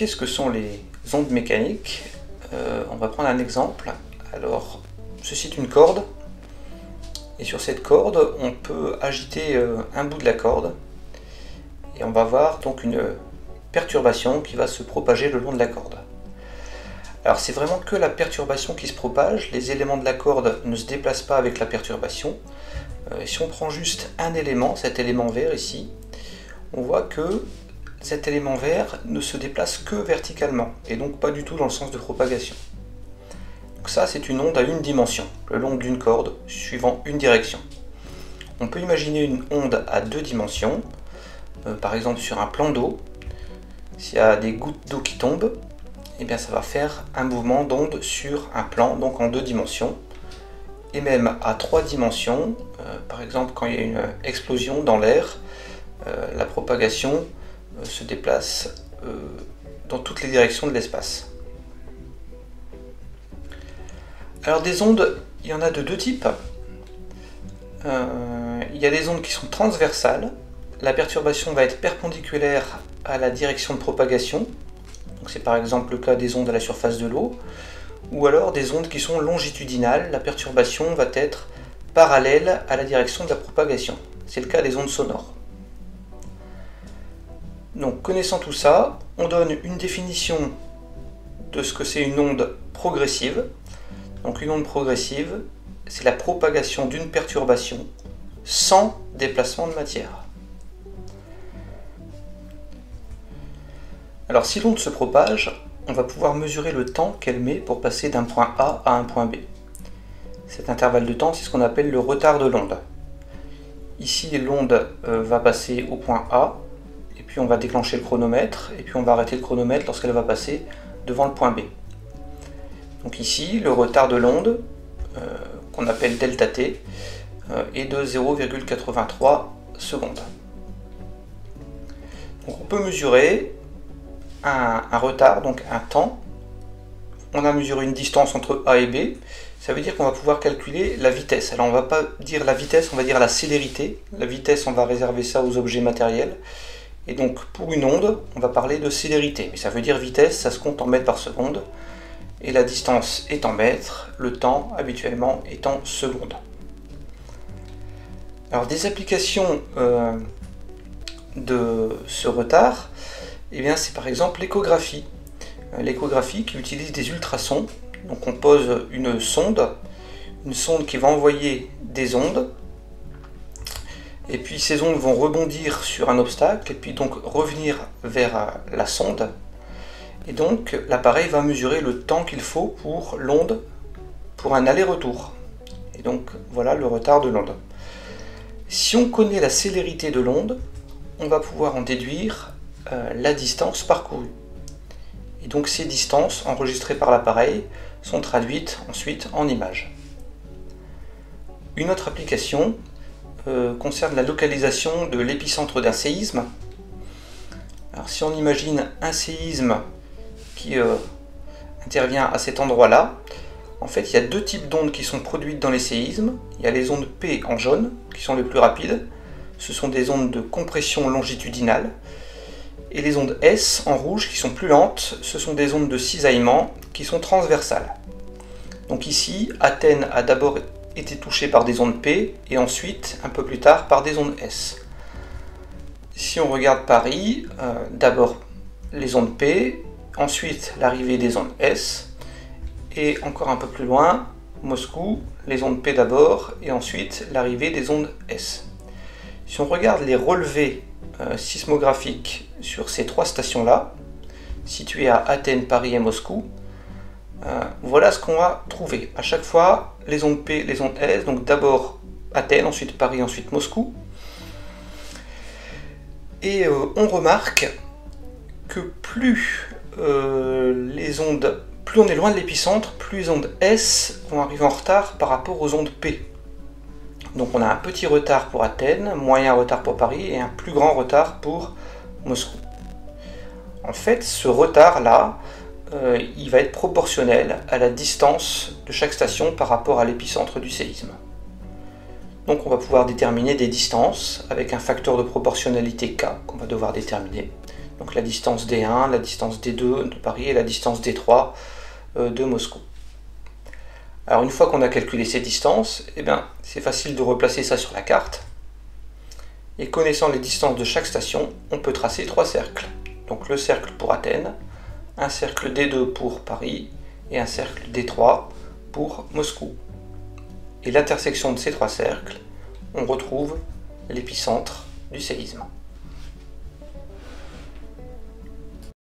expliquer ce que sont les ondes mécaniques, on va prendre un exemple. Alors, ceci est une corde, et sur cette corde, on peut agiter un bout de la corde, et on va voir donc une perturbation qui va se propager le long de la corde. Alors c'est vraiment que la perturbation qui se propage, les éléments de la corde ne se déplacent pas avec la perturbation. Si on prend juste un élément, cet élément vert ici, on voit que cet élément vert ne se déplace que verticalement, et donc pas du tout dans le sens de propagation. Donc ça c'est une onde à une dimension, le long d'une corde, suivant une direction. On peut imaginer une onde à deux dimensions, par exemple sur un plan d'eau. S'il y a des gouttes d'eau qui tombent, eh bien ça va faire un mouvement d'onde sur un plan, donc en deux dimensions. Et même à trois dimensions, par exemple quand il y a une explosion dans l'air, la propagation se déplace dans toutes les directions de l'espace. Alors des ondes, il y en a de deux types. Il y a des ondes qui sont transversales. La perturbation va être perpendiculaire à la direction de propagation. C'est par exemple le cas des ondes à la surface de l'eau. Ou alors des ondes qui sont longitudinales. La perturbation va être parallèle à la direction de la propagation. C'est le cas des ondes sonores. Donc connaissant tout ça, on donne une définition de ce que c'est une onde progressive. Donc une onde progressive, c'est la propagation d'une perturbation sans déplacement de matière. Alors si l'onde se propage, on va pouvoir mesurer le temps qu'elle met pour passer d'un point A à un point B. Cet intervalle de temps, c'est ce qu'on appelle le retard de l'onde. Ici, l'onde va passer au point A, et puis on va déclencher le chronomètre, et puis on va arrêter le chronomètre lorsqu'elle va passer devant le point B. Donc ici, le retard de l'onde, qu'on appelle delta t, est de 0,83 secondes. Donc on peut mesurer un retard, donc un temps. On a mesuré une distance entre A et B, ça veut dire qu'on va pouvoir calculer la vitesse. Alors on ne va pas dire la vitesse, on va dire la célérité. La vitesse, on va réserver ça aux objets matériels. Et donc pour une onde, on va parler de célérité. Mais ça veut dire vitesse, ça se compte en mètres par seconde. Et la distance est en mètres, le temps habituellement est en secondes. Alors des applications de ce retard, eh bien c'est par exemple l'échographie. L'échographie qui utilise des ultrasons. Donc on pose une sonde qui va envoyer des ondes. Et puis ces ondes vont rebondir sur un obstacle et puis donc revenir vers la sonde. Et donc l'appareil va mesurer le temps qu'il faut pour l'onde pour un aller-retour. Et donc voilà le retard de l'onde. Si on connaît la célérité de l'onde, on va pouvoir en déduire la distance parcourue. Et donc ces distances enregistrées par l'appareil sont traduites ensuite en images. Une autre application concerne la localisation de l'épicentre d'un séisme. Alors si on imagine un séisme qui intervient à cet endroit-là, en fait il y a deux types d'ondes qui sont produites dans les séismes. Il y a les ondes P en jaune, qui sont les plus rapides. Ce sont des ondes de compression longitudinale. Et les ondes S en rouge, qui sont plus lentes, ce sont des ondes de cisaillement qui sont transversales. Donc ici, Athènes a d'abord été touchée par des ondes P, et ensuite, un peu plus tard, par des ondes S. Si on regarde Paris, d'abord les ondes P, ensuite l'arrivée des ondes S, et encore un peu plus loin, Moscou, les ondes P d'abord, et ensuite l'arrivée des ondes S. Si on regarde les relevés sismographiques sur ces trois stations-là, situées à Athènes, Paris et Moscou, voilà ce qu'on va trouver. À chaque fois, les ondes P, les ondes S, donc d'abord Athènes, ensuite Paris, ensuite Moscou. Et on remarque que plus on est loin de l'épicentre, plus les ondes S vont arriver en retard par rapport aux ondes P. Donc on a un petit retard pour Athènes, moyen retard pour Paris et un plus grand retard pour Moscou. En fait, ce retard-là, il va être proportionnel à la distance de chaque station par rapport à l'épicentre du séisme. Donc on va pouvoir déterminer des distances avec un facteur de proportionnalité K qu'on va devoir déterminer. Donc la distance D1, la distance D2 de Paris et la distance D3 de Moscou. Alors une fois qu'on a calculé ces distances, c'est facile de replacer ça sur la carte. Et connaissant les distances de chaque station, on peut tracer 3 cercles. Donc le cercle pour Athènes, un cercle D2 pour Paris et un cercle D3 pour Moscou. Et l'intersection de ces 3 cercles, on retrouve l'épicentre du séisme.